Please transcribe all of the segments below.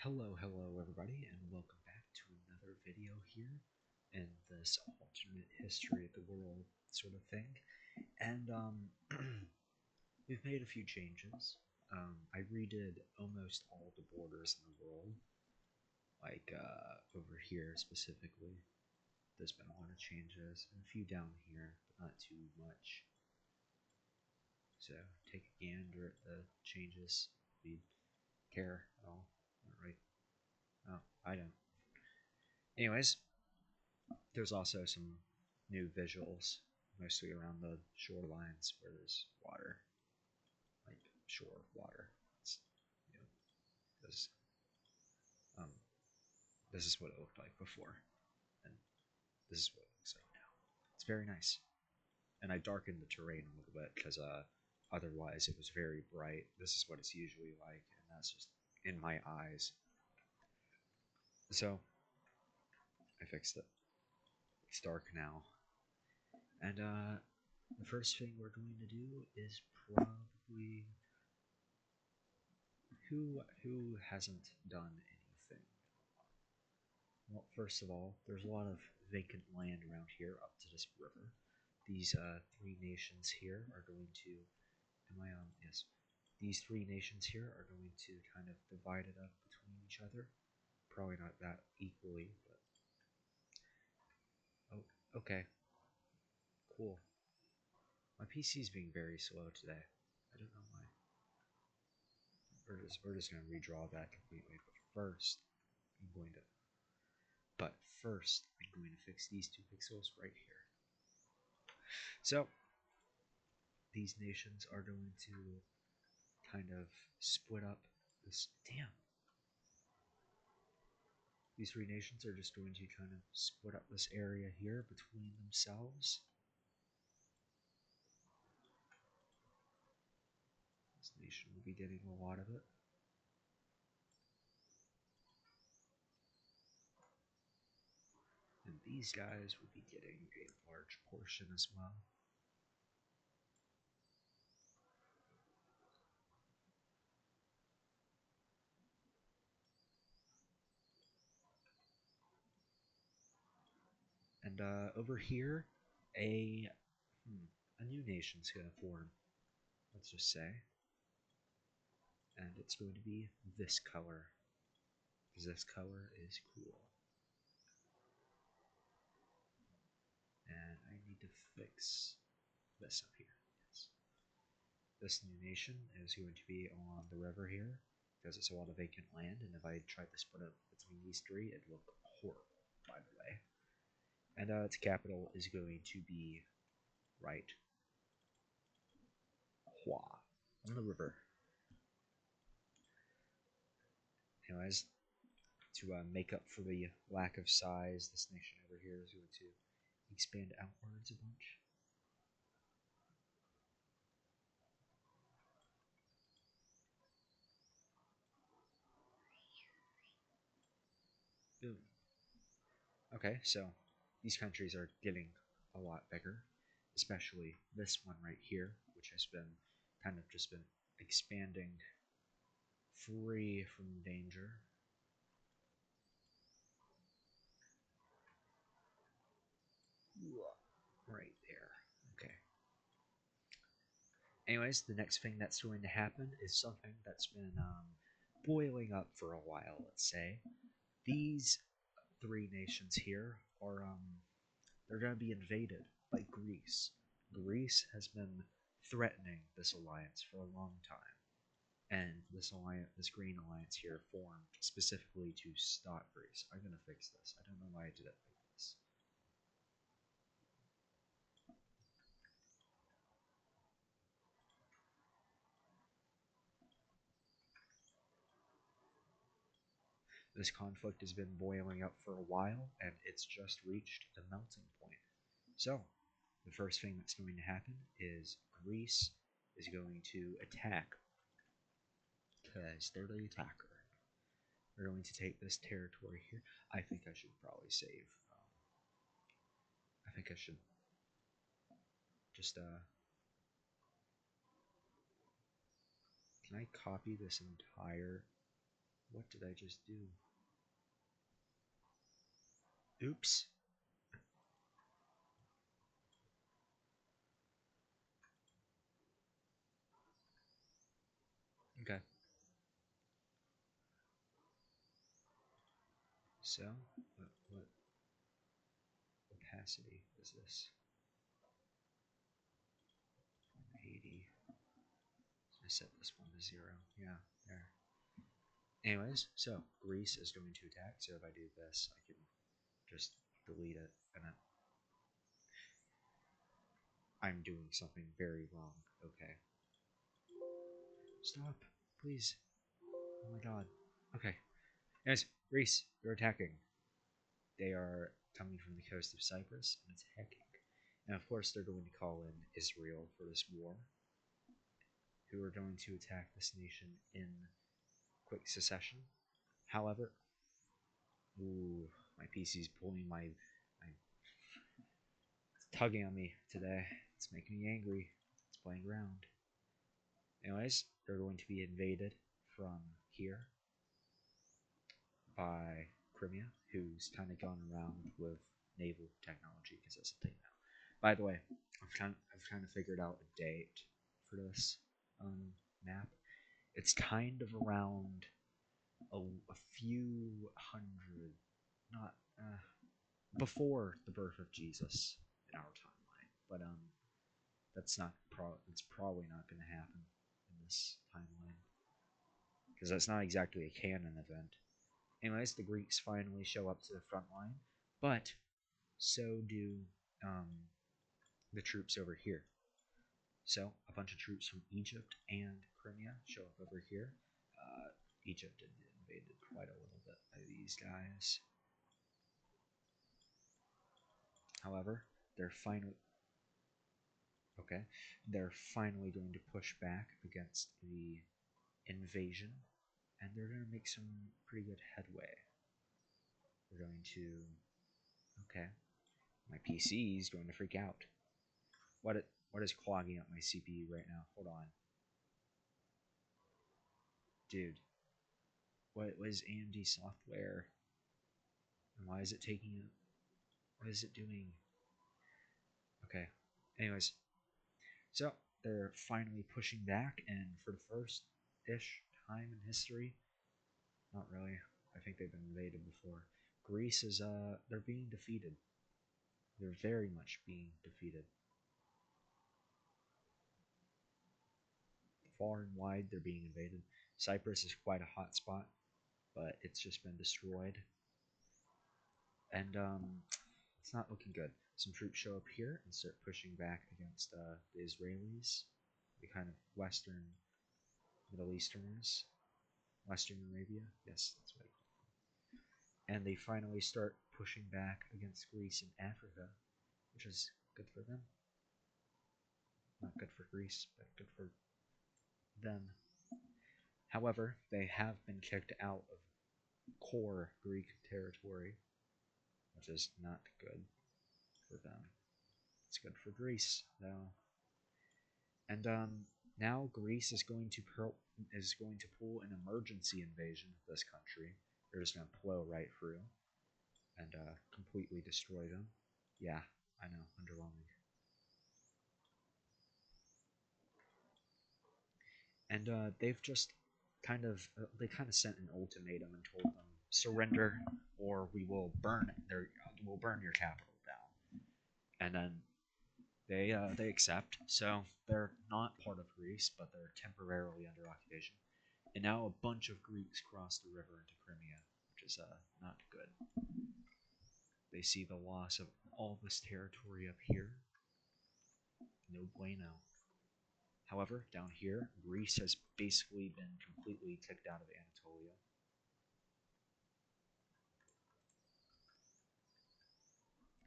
Hello everybody, and welcome back to another video here in this alternate history of the world sort of thing. And we've made a few changes. I redid almost all the borders in the world, like over here specifically. There's been a lot of changes, and a few down here, but not too much. So take a gander at the changes if you care at all. Alright. Oh, I don't. Anyways, there's also some new visuals, mostly around the shorelines where there's water, like shore water. It's, you know, this, um, this is what it looked like before, and this is what it looks like now. It's very nice, and I darkened the terrain a little bit because otherwise it was very bright. This is what it's usually like, and that's just in my eyes. So I fixed it. It's dark now, and the first thing we're going to do is probably who hasn't done anything? Well, first of all, there's a lot of vacant land around here up to this river. These three nations here are going to. Am I on? Yes. These three nations here are going to kind of divide it up between each other. Probably not that equally, but. Oh, okay. Cool. My PC is being very slow today. I don't know why. We're just going to redraw that completely. I'm going to But first, I'm going to fix these two pixels right here. So, these nations are going to kind of split up this. Damn. These three nations are just going to kind of split up this area here between themselves. This nation will be getting a lot of it. And these guys will be getting a large portion as well. And over here, a new nation's gonna form. Let's just say, and it's going to be this color, because this color is cool. And I need to fix this up here. Yes. This new nation is going to be on the river here, because it's a lot of vacant land, and if I tried to split it between these three, it'd look horrible, by the way. And its capital is going to be right Hua on the river. Anyways, to make up for the lack of size, this nation over here is going to expand outwards a bunch. Boom. Okay, so these countries are getting a lot bigger, especially this one right here, which has been kind of just been expanding free from danger. Right there. Okay. Anyways, the next thing that's going to happen is something that's been boiling up for a while, let's say. These three nations here are they're going to be invaded by Greece. Greece has been threatening this alliance for a long time, and this Green Alliance here, formed specifically to stop Greece. I'm gonna fix this. I don't know why I did it like this. This conflict has been boiling up for a while, and it's just reached the melting point. So, the first thing that's going to happen is Greece is going to attack, because they're the attacker. We're going to take this territory here. I think I should probably save. I think I should just can I copy this entire What did I just do? Oops. Okay. So, what opacity is this? 80. I set this one to 0. Yeah, there. Anyways, so Greece is going to attack. So if I do this, I can just delete it, and I'm doing something very wrong. Okay. Stop, please. Oh my god. Okay. Anyways, Greece, you're attacking. They are coming from the coast of Cyprus and attacking. And of course, they're going to call in Israel for this war, who are going to attack this nation in quick succession. However, ooh, my PC's pulling my it's tugging on me today. It's making me angry. It's playing around. Anyways, they're going to be invaded from here by Crimea, who's kind of gone around with naval technology because that's a thing now. By the way, I've kind of figured out a date for this map. It's kind of around a few hundred, not before the birth of Jesus in our timeline, but that's not it's probably not going to happen in this timeline because that's not exactly a canon event. Anyways, the Greeks finally show up to the front line, but so do um, the troops over here. So a bunch of troops from Egypt and Crimea show up over here. Egypt had invaded quite a little bit by these guys. However, they're finally okay. They're finally going to push back against the invasion, and they're going to make some pretty good headway. We're going to okay. My PC is going to freak out. What is clogging up my CPU right now? Hold on, dude. What was AMD software? And why is it taking it? What is it doing? Okay. Anyways, so they're finally pushing back, and for the first ish time in history, not really. I think they've been invaded before. Greece is they're being defeated. They're very much being defeated. Far and wide, they're being invaded. Cyprus is quite a hot spot, but it's just been destroyed, and it's not looking good. Some troops show up here and start pushing back against the Israelis, the kind of Western Middle Easterners, Western Arabia. Yes, that's what I call them. And they finally start pushing back against Greece and Africa, which is good for them. Not good for Greece, but good for them. However, they have been kicked out of core Greek territory, which is not good for them. It's good for Greece, though. And now Greece is going to pull an emergency invasion of this country. They're just going to blow right through and completely destroy them. Yeah, I know, underwhelming. And they've just they kind of sent an ultimatum and told them surrender or we'll burn your capital down. And then they accept. So they're not part of Greece, but they're temporarily under occupation. And now a bunch of Greeks cross the river into Crimea, which is not good. They see the loss of all this territory up here. No bueno. However, down here, Greece has basically been completely kicked out of Anatolia.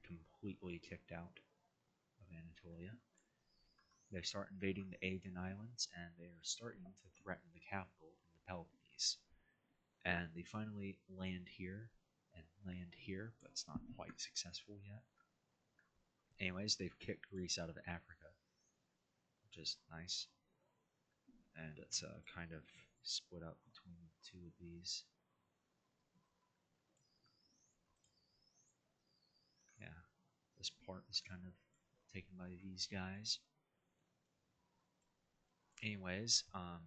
Completely kicked out of Anatolia. They start invading the Aegean Islands, and they are starting to threaten the capital in the Peloponnese. And they finally land here and land here, but it's not quite successful yet. Anyways, they've kicked Greece out of Africa, which is nice. And it's kind of split up between the two of these. this part is kind of taken by these guys. Anyways,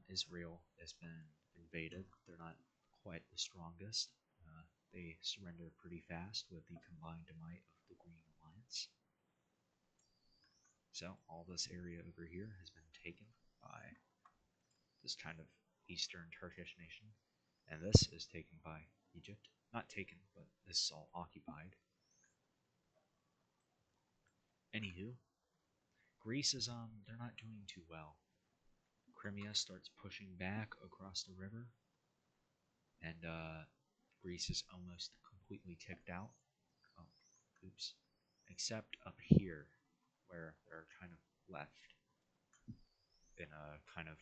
Israel has been invaded. They're not quite the strongest. They surrender pretty fast with the combined might of the Green Alliance. So all this area over here has been taken by this kind of Eastern Turkish nation, and this is taken by Egypt. Not taken, but this is all occupied. Anywho, Greece is they're not doing too well. Crimea starts pushing back across the river, and Greece is almost completely kicked out. Oh, oops. Except up here, where they're kind of left in a kind of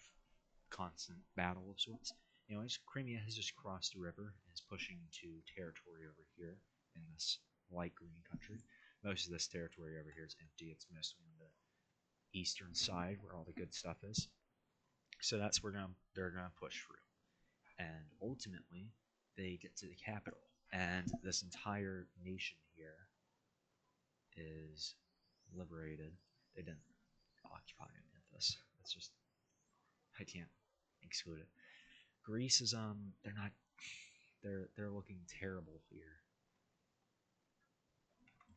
constant battle of sorts. Anyways, Crimea has just crossed the river and is pushing to territory over here in this light green country. Most of this territory over here is empty. It's mostly on the eastern side where all the good stuff is. So that's where they're gonna push through, and ultimately they get to the capital, and this entire nation here is liberated. They didn't occupy any of this. That's just, I can't exclude it. Greece is they're not, they're looking terrible here.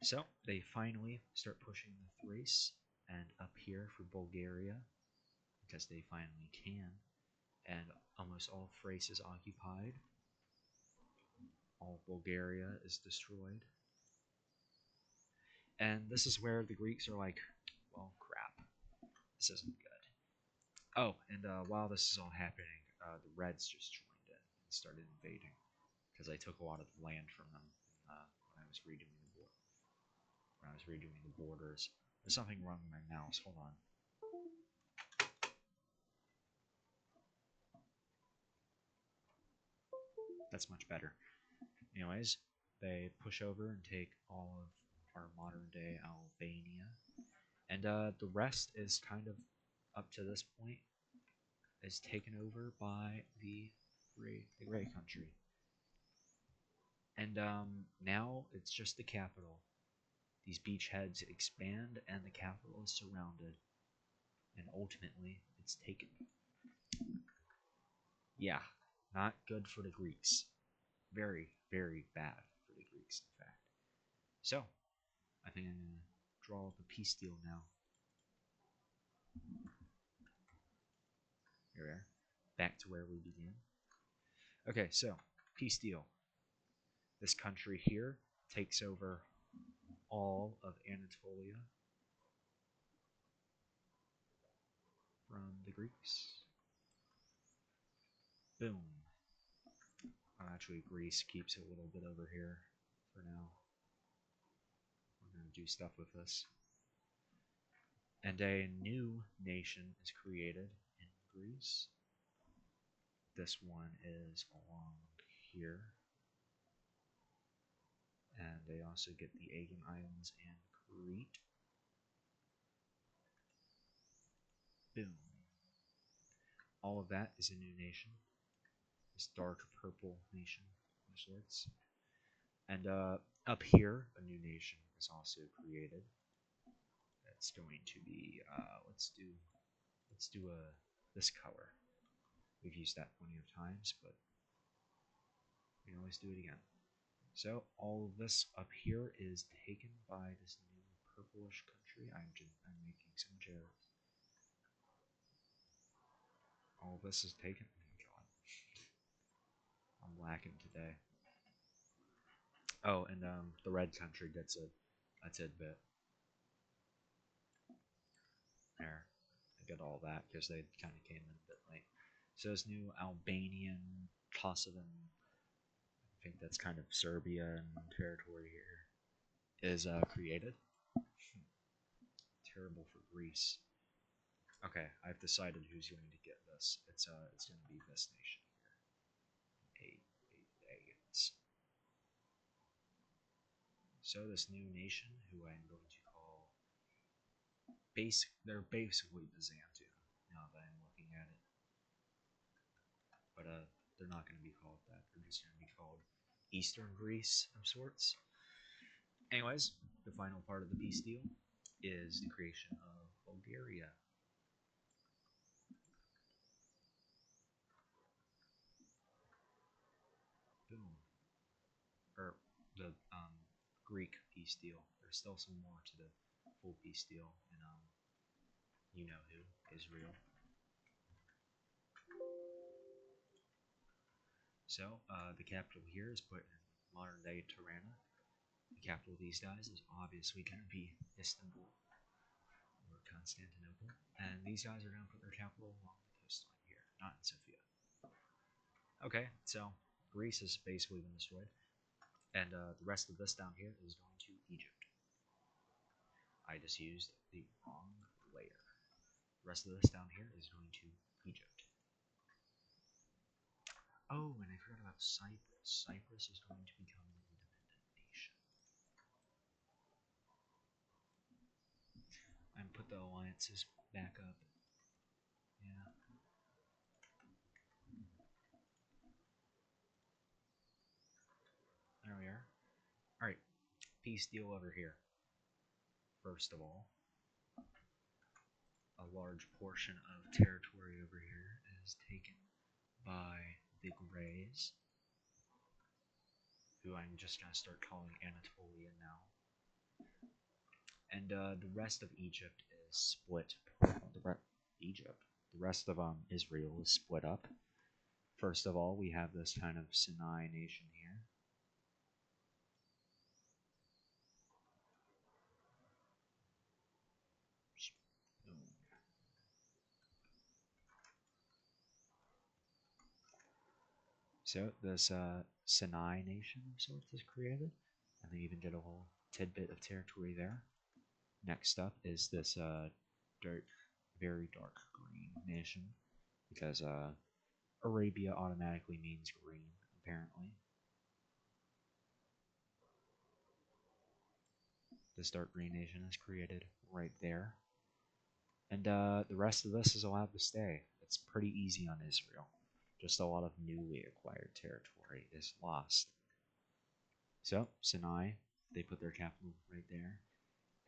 So they finally start pushing the Thrace and up here for Bulgaria because they finally can, and almost all Thrace is occupied. All Bulgaria is destroyed. And this is where the Greeks are like, well, crap, this isn't good. Oh, and while this is all happening, the Reds just joined in and started invading because I took a lot of the land from them when I was redoing the borders. There's something wrong with my mouse. Hold on. That's much better. Anyways, they push over and take all of our modern day Albania, and the rest is kind of up to this point is taken over by the Grey Country. And now it's just the capital. These beachheads expand, and the capital is surrounded, and ultimately it's taken. Yeah, not good for the Greeks. Very, very bad for the Greeks, in fact. So, I think I'm going to draw up a peace deal now. Here we are. Back to where we began. Okay, so, peace deal. This country here takes over all of Anatolia from the Greeks. Boom. Actually, Greece keeps it a little bit over here for now. We're going to do stuff with this. And a new nation is created in Greece. This one is along here. And they also get the Aegean Islands and Crete. Boom. All of that is a new nation. This dark purple nation of sorts. And up here, a new nation is also created. That's going to be let's do this color. We've used that plenty of times, but we can always do it again. So all of this up here is taken by this new purplish country. I'm making some jokes. All of this is taken. Oh God, I'm lacking today. Oh, and the red country gets a tidbit. There, I get all that because they kind of came in a bit late. So this new Albanian, Kosovan, I think that's kind of Serbia and territory here, is created. Terrible for Greece. Okay, I've decided who's going to get this. It's going to be this nation here. Aegeans. So this new nation, who I'm going to call they're basically Byzantium now that I'm looking at it. But they're not going to be called that. They're just going to be called Eastern Greece of sorts. Anyways, the final part of the peace deal is the creation of Bulgaria. Boom. Or the Greek peace deal. There's still some more to the full peace deal, and you know who, Israel. So the capital here is put in modern day Tirana. The capital of these guys is obviously going to be Istanbul or Constantinople, and these guys are going to put their capital along the coastline here, not in Sofia. Okay, so Greece has basically been destroyed, and the rest of this down here is going to Egypt. I just used the wrong layer. The rest of this down here is going to Egypt. Oh, and I forgot about Cyprus. Cyprus is going to become an independent nation. And put the alliances back up. Yeah. There we are. Alright, peace deal over here. First of all, a large portion of territory over here is taken by the Greys, who I'm just going to start calling Anatolian now. And the rest of Egypt is split. The rest of Israel is split up. First of all, we have this kind of Sinai nation here. So this Sinai nation of sorts is created, and they even get a whole tidbit of territory there. Next up is this very dark green nation, because Arabia automatically means green, apparently. This dark green nation is created right there. And the rest of this is allowed to stay. It's pretty easy on Israel. Just a lot of newly acquired territory is lost. So, Sinai, they put their capital right there.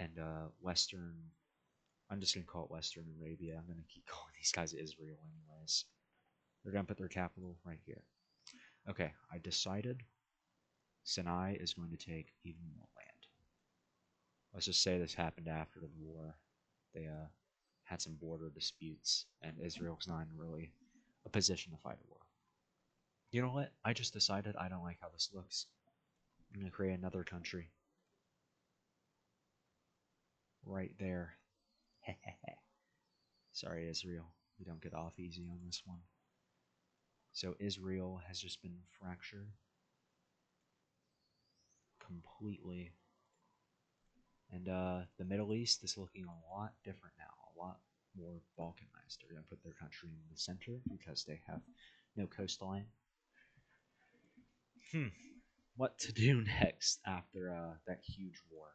And I'm just going to call it Western Arabia. I'm going to keep calling these guys Israel anyways. They're going to put their capital right here. Okay, I decided Sinai is going to take even more land. Let's just say this happened after the war. They had some border disputes, and Israel's not in really a position to fight a war. You know what? I just decided I don't like how this looks. I'm going to create another country. Right there. Sorry, Israel. We don't get off easy on this one. So Israel has just been fractured completely. And the Middle East is looking a lot different now, a lot more balkanized. They're going to put their country in the center because they have no coastline. What to do next after that huge war?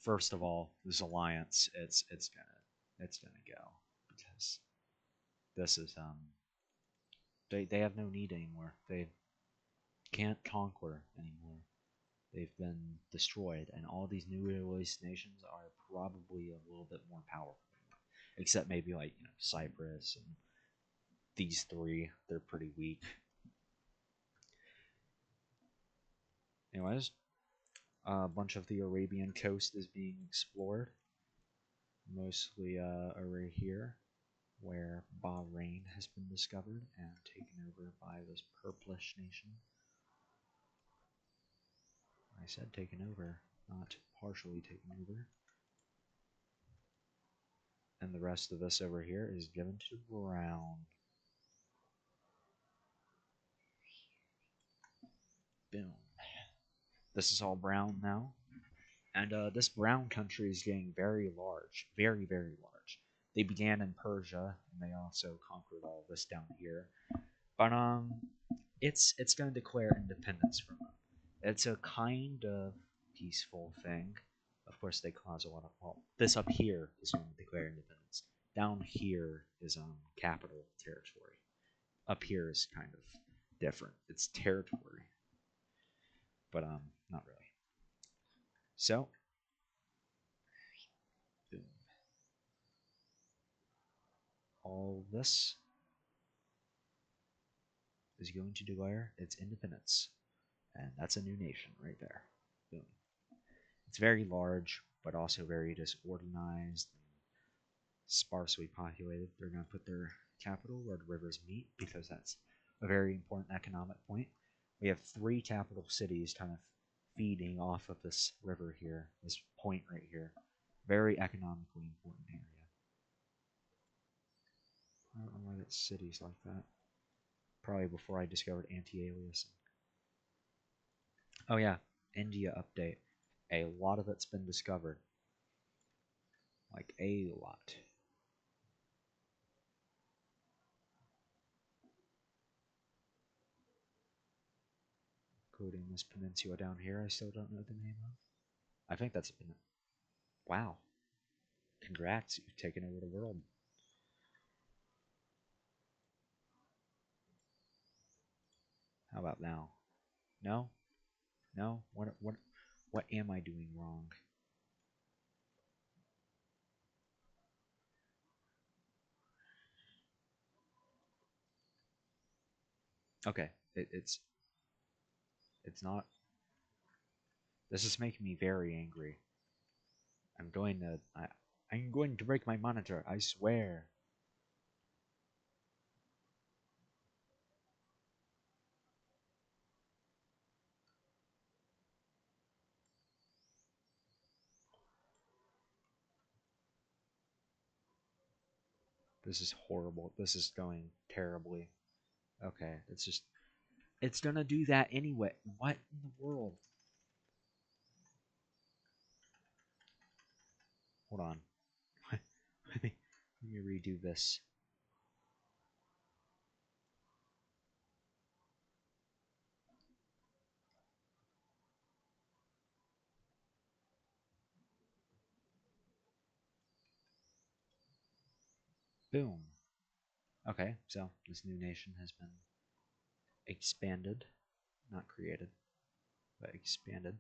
First of all, this alliance, it's gonna go, because this is they have no need anymore. They can't conquer anymore. They've been destroyed, and all these new released nations are probably a little bit more powerful, except maybe like Cyprus and these three. They're pretty weak. Anyways, a bunch of the Arabian coast is being explored, mostly over here, where Bahrain has been discovered and taken over by this purplish nation. I said taken over, not partially taken over. And the rest of this over here is given to brown. Boom. This is all brown now. And this brown country is getting very large. Very, very large. They began in Persia, and they also conquered all this down here. But it's going to declare independence from them. It's a kind of peaceful thing. Of course, they cause a lot of. Well, this up here is going to declare independence. Down here is capital territory. Up here is kind of different. It's territory, but not really. So, boom. All this is going to declare its independence. And that's a new nation right there. Boom. It's very large, but also very disorganized and sparsely populated. They're going to put their capital where the rivers meet because that's a very important economic point. We have three capital cities kind of feeding off of this river here, this point right here. Very economically important area. I don't know why that city's like that. Probably before I discovered anti-aliasing. Oh yeah, India update. A lot of it's been discovered. Like a lot. Including this peninsula down here I still don't know the name of. I think that's a peninsula. Wow. Congrats, you've taken over the world. How about now? No? No? What am I doing wrong? Okay, it's not. This is making me very angry. I'm going to break my monitor, I swear. This is horrible. This is going terribly. Okay, it's gonna do that anyway. What in the world? Hold on. Let me redo this. Boom. Okay, so this new nation has been expanded, not created, but expanded.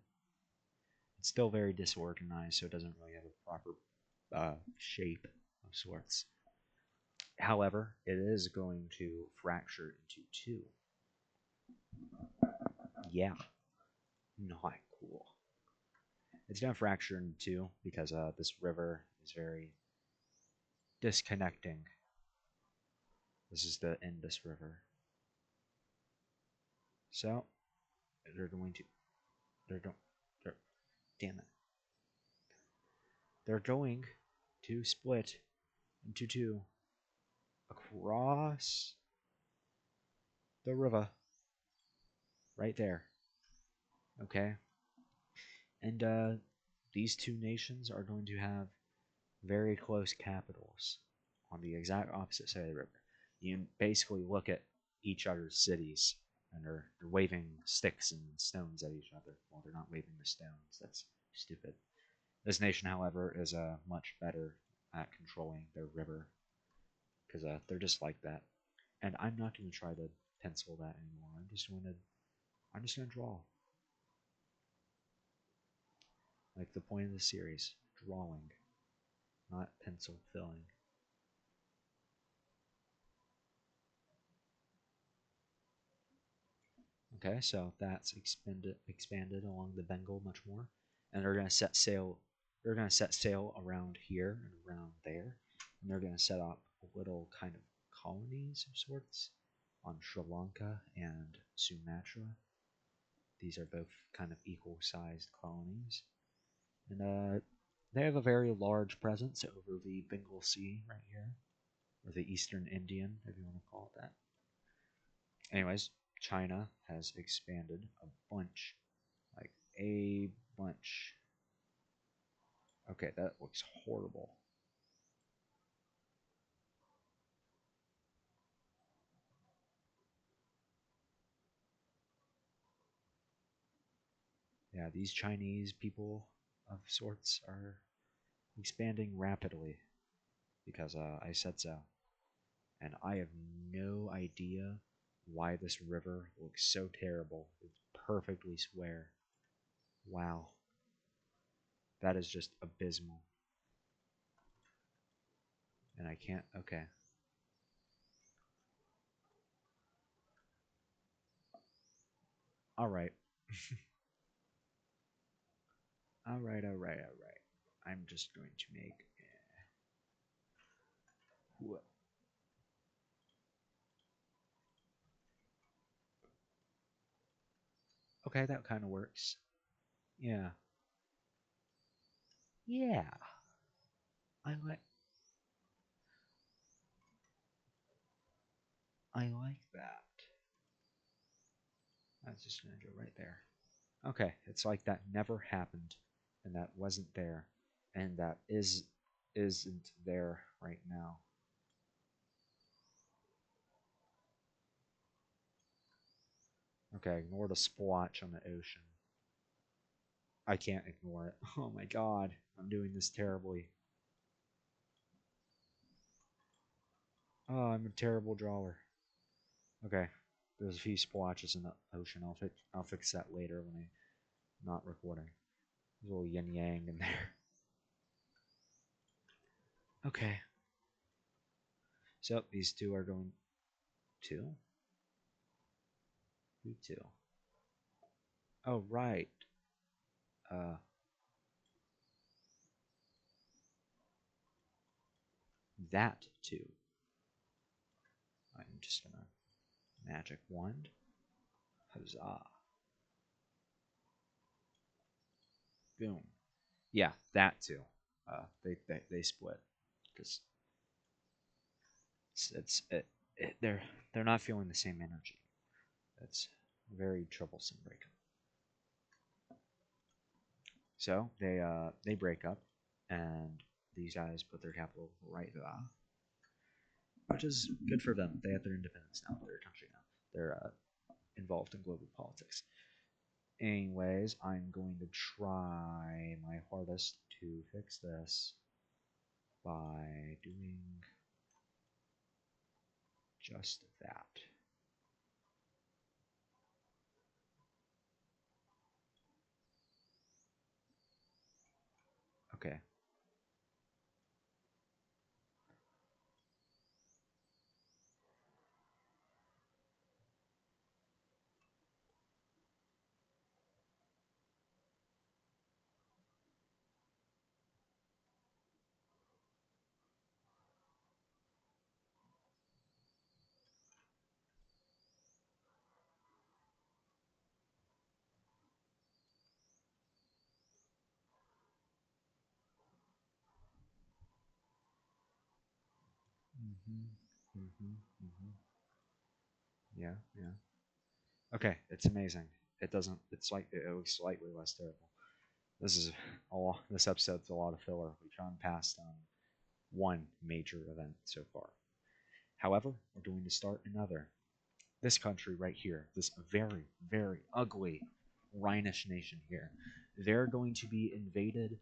It's still very disorganized, so it doesn't really have a proper shape of sorts. However, it is going to fracture into two. Yeah, not cool. It's going to fracture into two because this river is very disconnecting. This is the Indus River. So, they're going to. They're don't. They're, damn it. They're going to split into two across the river right there. Okay? And these two nations are going to have very close capitals on the exact opposite side of the river. You basically look at each other's cities and they're waving sticks and stones at each other. Well, they're not waving the stones. That's stupid. This nation, however, is much better at controlling their river because they're just like that. And I'm not going to try to pencil that anymore. I'm just going to draw. Like the point of the series, drawing, not pencil filling. Okay, so that's expanded along the Bengal much more, and they're going to set sail. They're going to set sail around here and around there, and they're going to set up little kind of colonies of sorts on Sri Lanka and Sumatra. These are both kind of equal-sized colonies, and they have a very large presence over the Bengal Sea right here, or the Eastern Indian, if you want to call it that. Anyways, China has expanded a bunch, like a bunch. Okay, that looks horrible. Yeah, these Chinese people of sorts are expanding rapidly because I said so. And I have no idea why this river looks so terrible. It's perfectly square. Wow. That is just abysmal. And I can't. Okay. All right. All right. All right. All right. I'm just going to make. Okay, that kind of works. Yeah. Yeah. I like. I like that. That's just gonna go right there. Okay, it's like that never happened, and that wasn't there, and that isn't there right now. Okay, ignore the splotch on the ocean. I can't ignore it. Oh my god, I'm doing this terribly. Oh, I'm a terrible drawer. Okay, there's a few splotches in the ocean. I'll fix that later when I'm not recording. There's a little yin yang in there. Okay, so these two are going two. Who two? Oh right. Uh, that two. I'm just gonna magic wand. Huzzah! Boom. Yeah, that too. They split because they're not feeling the same energy. That's very troublesome breakup. So they break up, and these guys put their capital right there, which is good for them. They have their independence now. They're a country now. They're involved in global politics. Anyways, I'm going to try my hardest to fix this by doing just that. Okay. Mm-hmm. Mm-hmm. Mm-hmm. Yeah. Yeah. Okay. It's amazing. It doesn't. It's like it looks slightly less terrible. This is a lot. This episode's a lot of filler. We've gone past one major event so far. However, we're going to start another. This country right here, this very, very ugly Rhinish nation here, they're going to be invaded.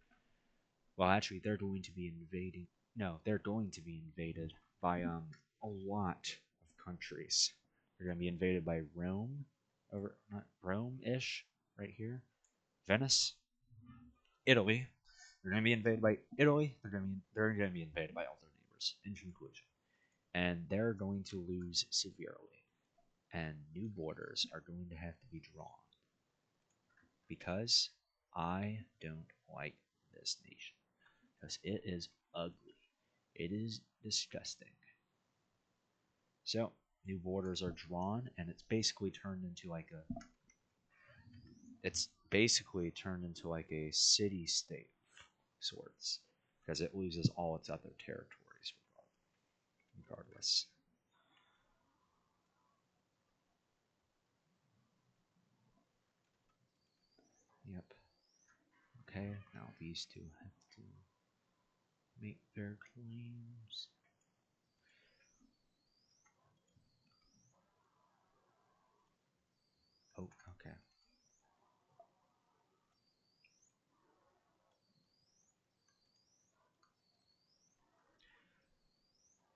Well, actually, they're going to be invading. No, they're going to be invaded by a lot of countries. They're going to be invaded by Rome, over not Rome-ish, right here. Venice, Italy. They're going to be invaded by Italy. They're going to be invaded by all their neighbors. In conclusion, and they're going to lose severely. And new borders are going to have to be drawn because I don't like this nation because it is ugly. It is disgusting. So new borders are drawn, and it's basically turned into like a city state of sorts because it loses all its other territories regardless. Yep. Okay. Now these two have to make their claims. Oh, okay.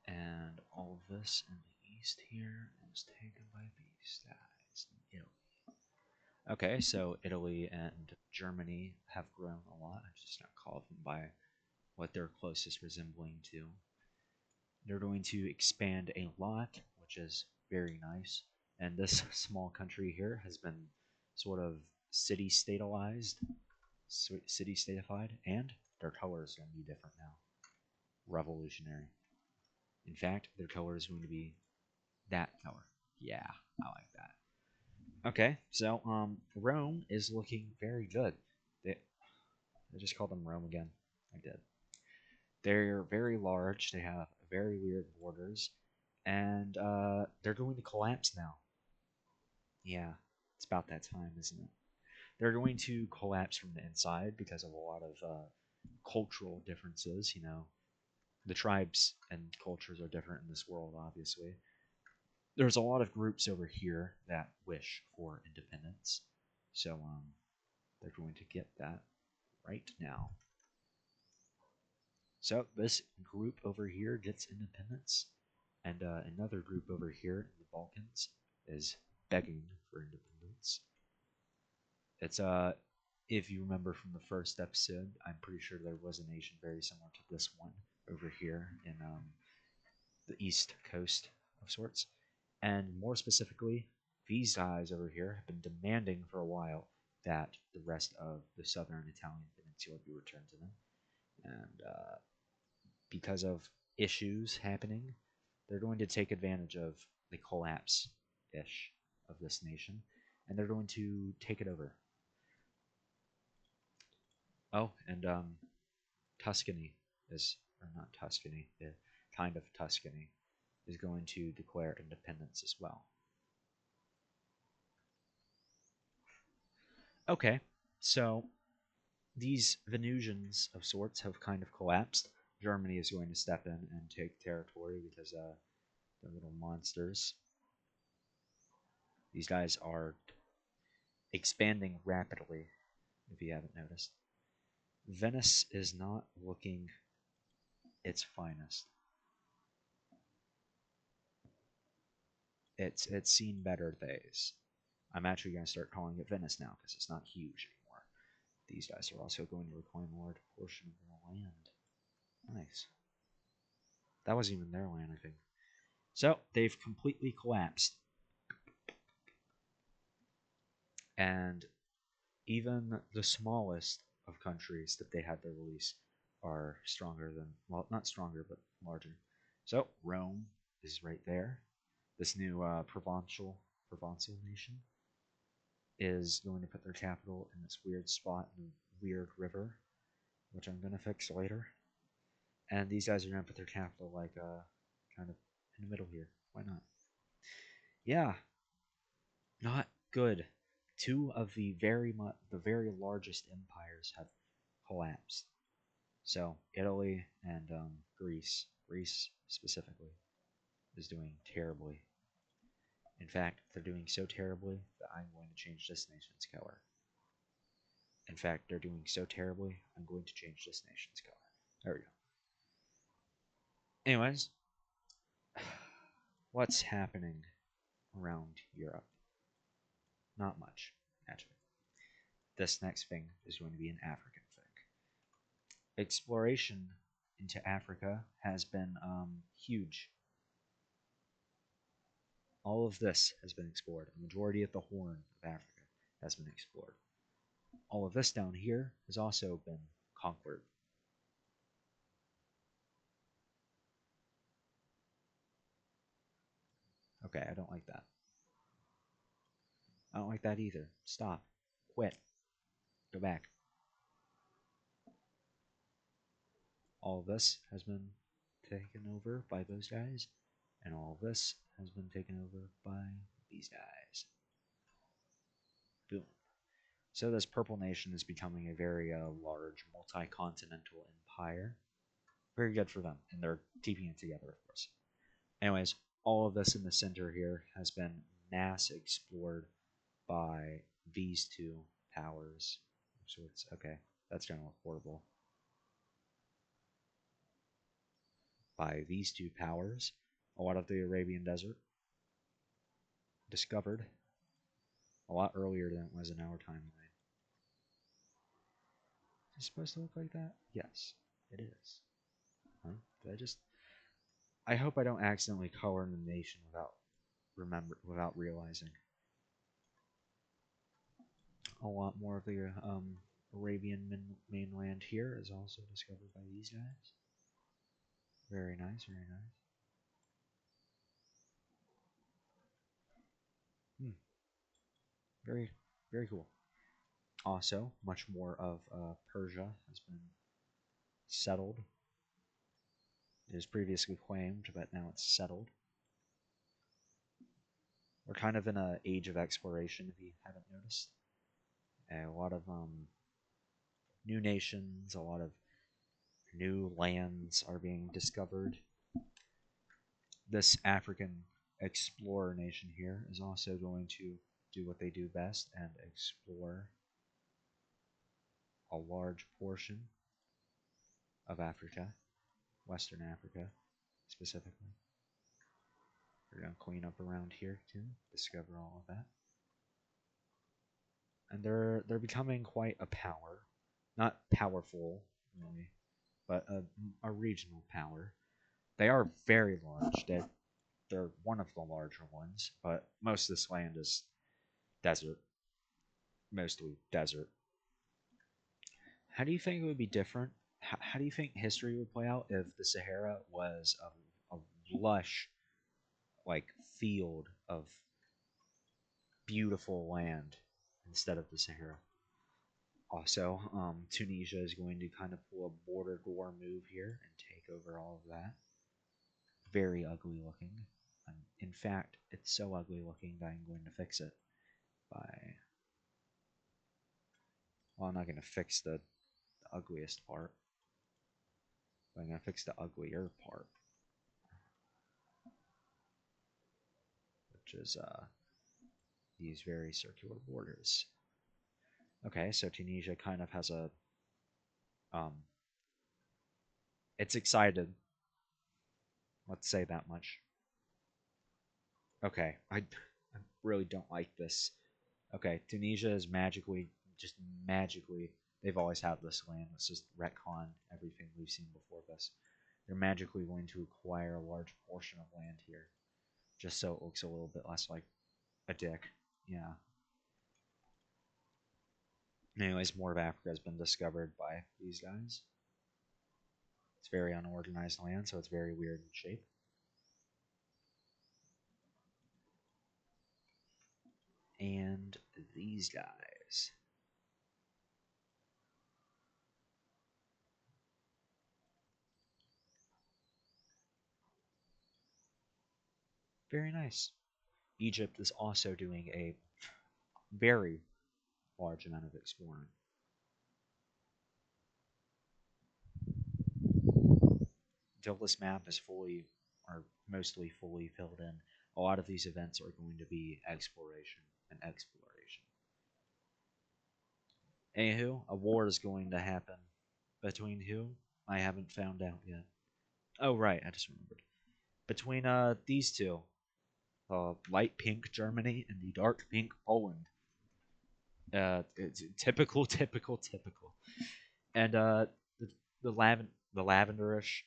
And all of this in the east here is taken by these guys in Italy. Okay, so Italy and Germany have grown a lot. I just not call them by what they're closest resembling to. They're going to expand a lot, which is very nice. And this small country here has been sort of city statalized, city statified, and their color is going to be different now. Revolutionary. In fact, their color is going to be that color. Yeah, I like that. Okay, so Rome is looking very good. I just called them Rome again. I did. They're very large. They have very weird borders, and they're going to collapse now. Yeah, it's about that time, isn't it? They're going to collapse from the inside because of a lot of cultural differences. You know, the tribes and cultures are different in this world, obviously. There's a lot of groups over here that wish for independence, so they're going to get that right now. So this group over here gets independence, and another group over here in the Balkans is begging for independence. It's if you remember from the first episode, I'm pretty sure there was a nation very similar to this one over here in the east coast of sorts, and more specifically, these guys over here have been demanding for a while that the rest of the southern Italian peninsula be returned to them, and because of issues happening, they're going to take advantage of the collapse ish of this nation, and they're going to take it over. Oh, and Tuscany is, or not Tuscany, kind of Tuscany is going to declare independence as well. Okay, so these Venusians of sorts have kind of collapsed. Germany is going to step in and take territory because they're little monsters. These guys are expanding rapidly, if you haven't noticed. Venice is not looking its finest. It's seen better days. I'm actually going to start calling it Venice now because it's not huge anymore. These guys are also going to reclaim a large portion of their land. Nice. That wasn't even their land, I think. So they've completely collapsed. And even the smallest of countries that they had to release are stronger than, well, not stronger, but larger. So Rome is right there. This new Provençal nation is going to put their capital in this weird spot in a weird river, which I'm going to fix later. And these guys are going to put their capital like kind of in the middle here. Why not? Yeah, not good. Two of the very largest empires have collapsed. So Italy and Greece specifically, is doing terribly. In fact, they're doing so terribly that I'm going to change this nation's color. In fact, they're doing so terribly, I'm going to change this nation's color. There we go. Anyways, what's happening around Europe? Not much, actually. This next thing is going to be an African thing. Exploration into Africa has been huge. All of this has been explored. A majority of the Horn of Africa has been explored. All of this down here has also been conquered. Okay, I don't like that. I don't like that either. Stop. Quit. Go back. All of this has been taken over by those guys, and all of this has been taken over by these guys. Boom. So this purple nation is becoming a very large multi-continental empire. Very good for them, and they're keeping it together, of course. Anyways, all of this in the center here has been mass explored by these two powers. So it's okay. That's gonna look horrible. By these two powers, a lot of the Arabian Desert discovered, A lot earlier than it was in our timeline. Is it supposed to look like that? Yes, it is. Huh? Did I just... I hope I don't accidentally color in the nation without realizing. A lot more of the Arabian mainland here is also discovered by these guys. Very nice, very nice. Hmm. Very, very cool. Also, much more of Persia has been settled. It was previously claimed, but now it's settled. We're kind of in an age of exploration, if you haven't noticed. A lot of new nations, a lot of new lands are being discovered. This African explorer nation here is also going to do what they do best and explore a large portion of Africa, Western Africa specifically. We're going to clean up around here too, discover all of that. And they're becoming quite a power, not powerful really, but a regional power. They are very large. They're one of the larger ones, but most of this land is desert, mostly desert. How do you think it would be different? How do you think history would play out if the Sahara was a lush, like, field of beautiful land instead of the Sahara? Also, Tunisia is going to kind of pull a border gore move here and take over all of that. Very ugly looking. In fact, it's so ugly looking that I'm going to fix it by... Well, I'm not going to fix the ugliest part, but I'm going to fix the uglier part, which is these very circular borders. Okay, so Tunisia kind of has a... Um, it's excited. Let's say that much. Okay, I really don't like this. Okay, Tunisia is magically, just magically, they've always had this land. Let's just retcon everything we've seen before this. They're magically going to acquire a large portion of land here, just so it looks a little bit less like a dick. Yeah. Anyways, more of Africa has been discovered by these guys. It's very unorganized land, so it's very weird in shape. And these guys. Very nice. Egypt is also doing a very large amount of exploring. Until this map is fully, or mostly fully filled in, a lot of these events are going to be exploration and exploration. Anywho, a war is going to happen. Between who? I haven't found out yet. Oh, right, I just remembered. Between these two, light pink Germany and the dark pink Poland. It's typical, typical, typical. And the lavenderish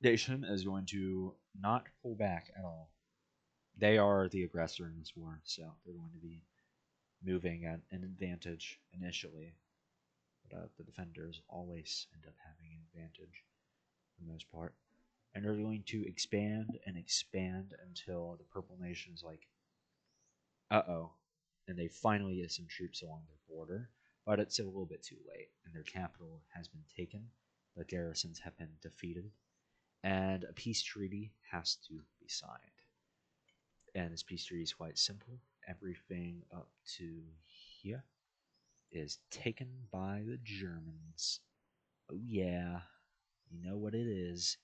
nation is going to not pull back at all. They are the aggressor in this war, so they're going to be moving at an advantage initially. But the defenders always end up having an advantage for the most part. And they're going to expand and expand until the purple nation is like, uh-oh. And they finally get some troops along their border. But it's a little bit too late, and their capital has been taken. The garrisons have been defeated. And a peace treaty has to be signed. And this peace treaty is quite simple. Everything up to here is taken by the Germans. Oh yeah, you know what it is.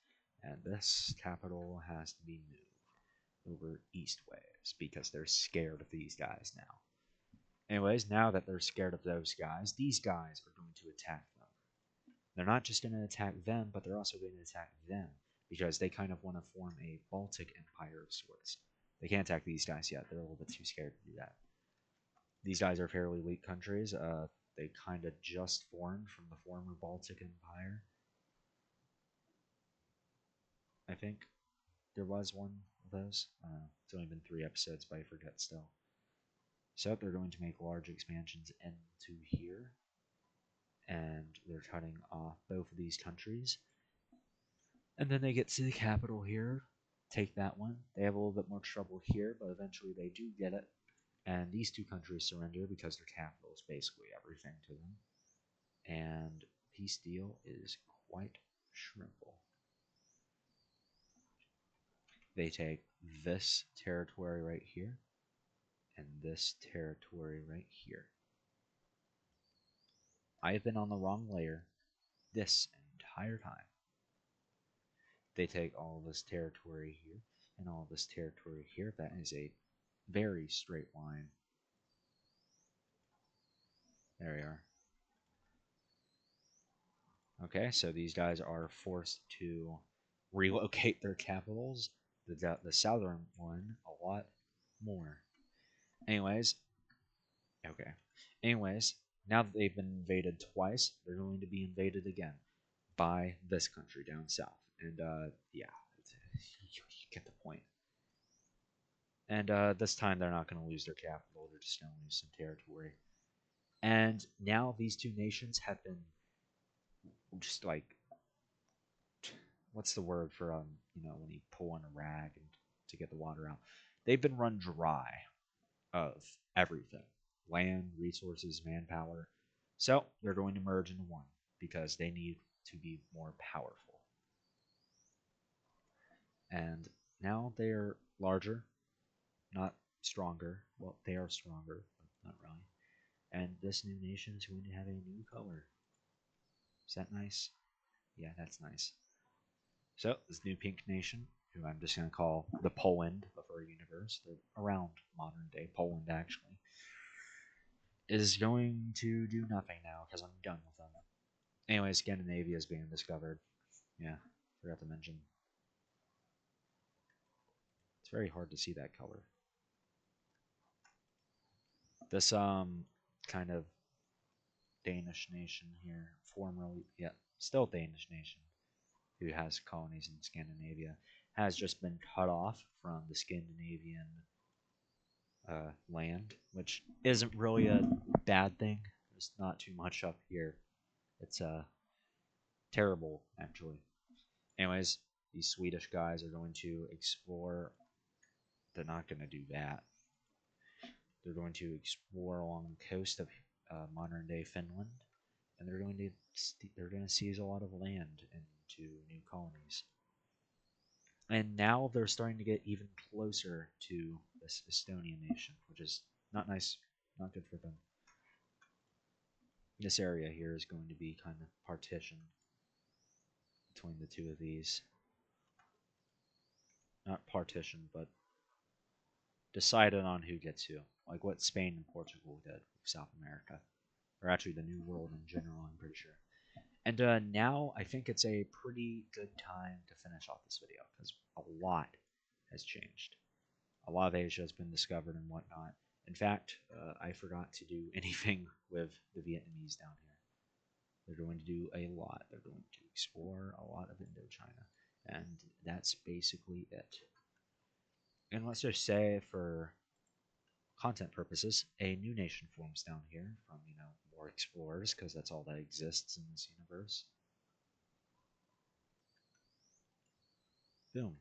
And this capital has to be moved over eastways because they're scared of these guys now. Anyways, now that they're scared of those guys, these guys are going to attack them. They're not just going to attack them, but they're also going to attack them because they kind of want to form a Baltic empire of sorts. They can't attack these guys yet. They're a little bit too scared to do that. These guys are fairly weak countries. They kind of just formed from the former Baltic Empire. I think there was one of those. It's only been 3 episodes, but I forget still. So they're going to make large expansions into here, and they're cutting off both of these countries. And then they get to the capital here, take that one. They have a little bit more trouble here, but eventually they do get it. And these two countries surrender because their capital is basically everything to them. And peace deal is quite shrimpable. They take this territory right here and this territory right here. I have been on the wrong layer this entire time. They take all this territory here and all this territory here. That is a very straight line. There we are. Okay, so these guys are forced to relocate their capitals. The southern one a lot more. Anyways, okay. Anyways, now that they've been invaded twice, they're going to be invaded again by this country down south. And yeah, you get the point. And this time they're not going to lose their capital. They're just going to lose some territory. And now these two nations have been just like, what's the word for when you pull on a rag and to get the water out? They've been run dry of everything: land, resources, manpower. So they're going to merge into one because they need to be more powerful. And now they're larger, not stronger. Well, they are stronger, but not really. And this new nation is going to have a new color. Is that nice? Yeah, that's nice. So, this new pink nation, who I'm just going to call the Poland of our universe, they're around modern day Poland actually, is going to do nothing now because I'm done with them. Anyway, Scandinavia is being discovered. Yeah, forgot to mention. It's very hard to see that color. This kind of Danish nation here, formerly, yeah, still Danish nation, who has colonies in Scandinavia, has just been cut off from the Scandinavian land, which isn't really a bad thing. There's not too much up here. It's terrible, actually. Anyways, these Swedish guys are going to explore. They're not going to do that. They're going to explore along the coast of modern day Finland, and they're going to seize a lot of land into new colonies. And now they're starting to get even closer to this Estonian nation, which is not nice, not good for them. This area here is going to be kind of partitioned between the two of these. Not partitioned, but decided on who gets who, like what Spain and Portugal did with South America, or actually the New World in general, I'm pretty sure. And now I think it's a pretty good time to finish off this video because a lot has changed. A lot of Asia has been discovered and whatnot. In fact, I forgot to do anything with the Vietnamese down here. They're going to do a lot. They're going to explore a lot of Indochina. And that's basically it. And let's just say, for content purposes, a new nation forms down here from, more explorers, because that's all that exists in this universe. Boom.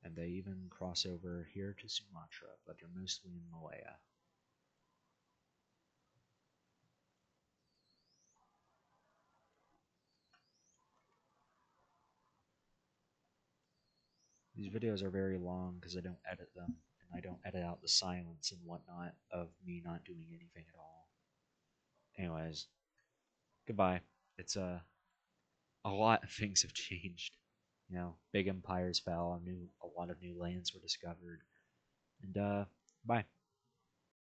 And they even cross over here to Sumatra, but they're mostly in Malaya. These videos are very long because I don't edit them, and I don't edit out the silence and whatnot of me not doing anything at all. Anyways, goodbye. It's a lot of things have changed. Big empires fell, a lot of new lands were discovered, and bye.